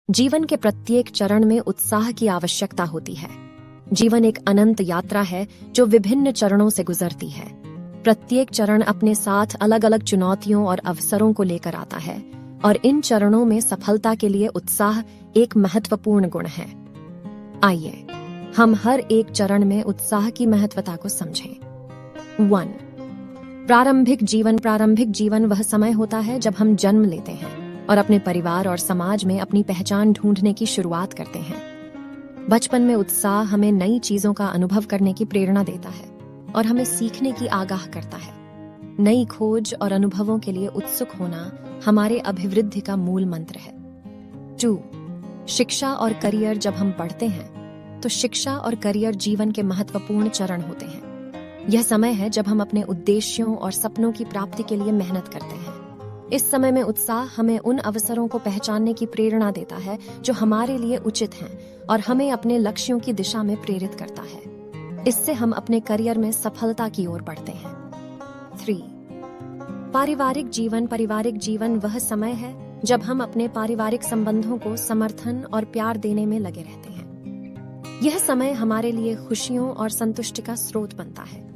जीवन के प्रत्येक चरण में उत्साह की आवश्यकता होती है। जीवन एक अनंत यात्रा है जो विभिन्न चरणों से गुजरती है। प्रत्येक चरण अपने साथ अलग अलग चुनौतियों और अवसरों को लेकर आता है और इन चरणों में सफलता के लिए उत्साह एक महत्वपूर्ण गुण है। आइए हम हर एक चरण में उत्साह की महत्वता को समझें। 1. प्रारंभिक जीवन वह समय होता है जब हम जन्म लेते हैं और अपने परिवार और समाज में अपनी पहचान ढूंढने की शुरुआत करते हैं। बचपन में उत्साह हमें नई चीजों का अनुभव करने की प्रेरणा देता है और हमें सीखने की आगाह करता है। नई खोज और अनुभवों के लिए उत्सुक होना हमारे अभिवृद्धि का मूल मंत्र है। 2. शिक्षा और करियर जब हम पढ़ते हैं तो शिक्षा और करियर जीवन के महत्वपूर्ण चरण होते हैं। यह समय है जब हम अपने उद्देश्यों और सपनों की प्राप्ति के लिए मेहनत करते हैं। इस समय में उत्साह हमें उन अवसरों को पहचानने की प्रेरणा देता है जो हमारे लिए उचित हैं और हमें अपने लक्ष्यों की दिशा में प्रेरित करता है। इससे हम अपने करियर में सफलता की ओर बढ़ते हैं। 3. पारिवारिक जीवन वह समय है जब हम अपने पारिवारिक संबंधों को समर्थन और प्यार देने में लगे रहते हैं। यह समय हमारे लिए खुशियों और संतुष्टि का स्रोत बनता है।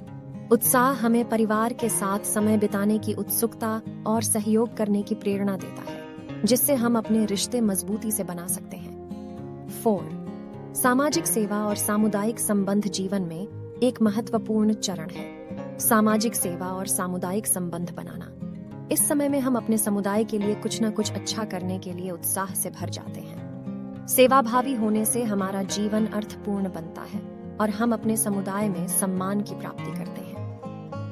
उत्साह हमें परिवार के साथ समय बिताने की उत्सुकता और सहयोग करने की प्रेरणा देता है, जिससे हम अपने रिश्ते मजबूती से बना सकते हैं। 4. सामाजिक सेवा और सामुदायिक संबंध जीवन में एक महत्वपूर्ण चरण है। सामाजिक सेवा और सामुदायिक संबंध बनाना। इस समय में हम अपने समुदाय के लिए कुछ न कुछ अच्छा करने के लिए उत्साह से भर जाते हैं। सेवाभावी होने से हमारा जीवन अर्थपूर्ण बनता है और हम अपने समुदाय में सम्मान की प्राप्ति करते हैं।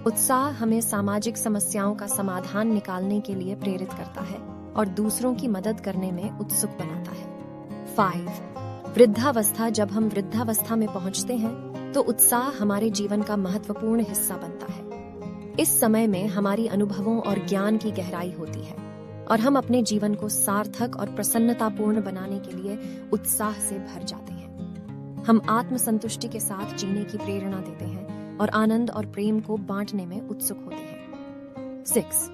उत्साह हमें सामाजिक समस्याओं का समाधान निकालने के लिए प्रेरित करता है और दूसरों की मदद करने में उत्सुक बनाता है। 5. वृद्धावस्था जब हम वृद्धावस्था में पहुंचते हैं तो उत्साह हमारे जीवन का महत्वपूर्ण हिस्सा बनता है। इस समय में हमारी अनुभवों और ज्ञान की गहराई होती है और हम अपने जीवन को सार्थक और प्रसन्नतापूर्ण बनाने के लिए उत्साह से भर जाते हैं। हम आत्मसंतुष्टि के साथ जीने की प्रेरणा देते हैं और आनंद और प्रेम को बांटने में उत्सुक होते हैं। 6.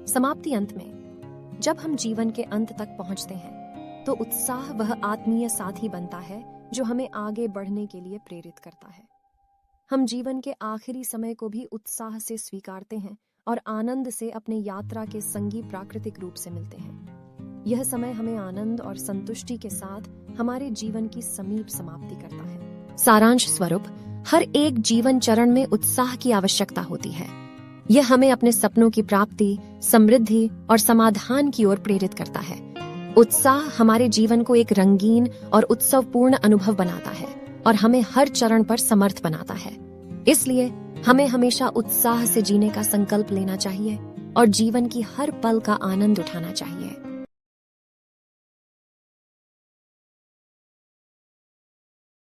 समाप्ति अंत में जब हम जीवन के अंत तक पहुंचते हैं तो उत्साह वह आत्मीय साथी बनता है जो हमें आगे बढ़ने के लिए प्रेरित करता है। हम जीवन के आखिरी समय को भी उत्साह से स्वीकारते हैं और आनंद से अपने यात्रा के संगी प्राकृतिक रूप से मिलते हैं। यह समय हमें आनंद और संतुष्टि के साथ हमारे जीवन की समीप समाप्ति करता है। सारांश स्वरूप हर एक जीवन चरण में उत्साह की आवश्यकता होती है। यह हमें अपने सपनों की प्राप्ति, समृद्धि और समाधान की ओर प्रेरित करता है। उत्साह हमारे जीवन को एक रंगीन और उत्सवपूर्ण अनुभव बनाता है और हमें हर चरण पर समर्थ बनाता है। इसलिए हमें हमेशा उत्साह से जीने का संकल्प लेना चाहिए और जीवन की हर पल का आनंद उठाना चाहिए।